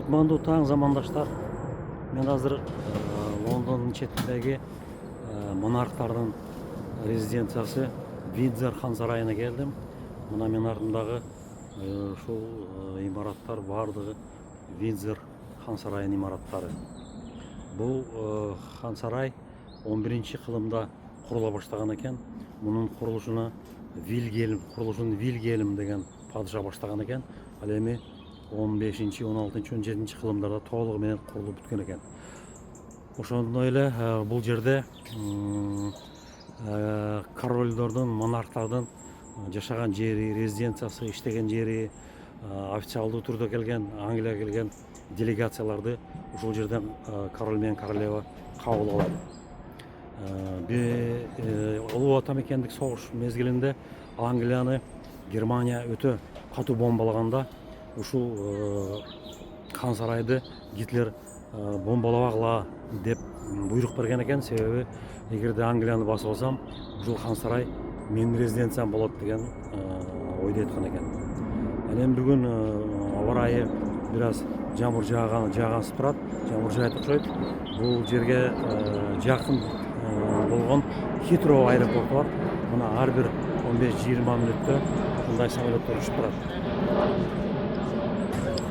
Кутмандуу таң замандаштар. Мен азыр Лондондун четиндеги монархтардын резиденциясы Виндзор хан сарайына келдим. Мына мен артымдагы ушул имараттар бардыгы Виндзор хан сарайынын имараттары. Бул хан сарай 11-кылымда курула баштаган экен. Мунун курулушуна Вильгельм деген падыша баштаган экен. Ал эми 15, 16, 17 кылымдарда толугу менен курулуп бүткөн экен. Ошондой эле бул жерде королдордун, монархтардын жашаган жери, резиденциясы, иштеген жери, официалдуу түрдө келген, Англияга келген делегацияларды ушул жерден король менен королева кабыл алат. Улуу ата мекендик согуш мезгилинде Англияны Германия өтө катуу бомбалаганда ушул хан сарайды Гитлер бомбалабагыла деп буйрук берген экен. Себеби эгерде Англияны басып алсам, ушул хан сарай менин резиденциям болот деген ойдо айткан экен. Ал эми бүгүн аба ырайы бир аз жамыр жаагансып турат, жамыр жаайт окшойт. Бул жерге жакын болгон Хитроу аэропорту бар. Мына ар бир 15-20 мүнөттө мындай самолеттер учуп турат.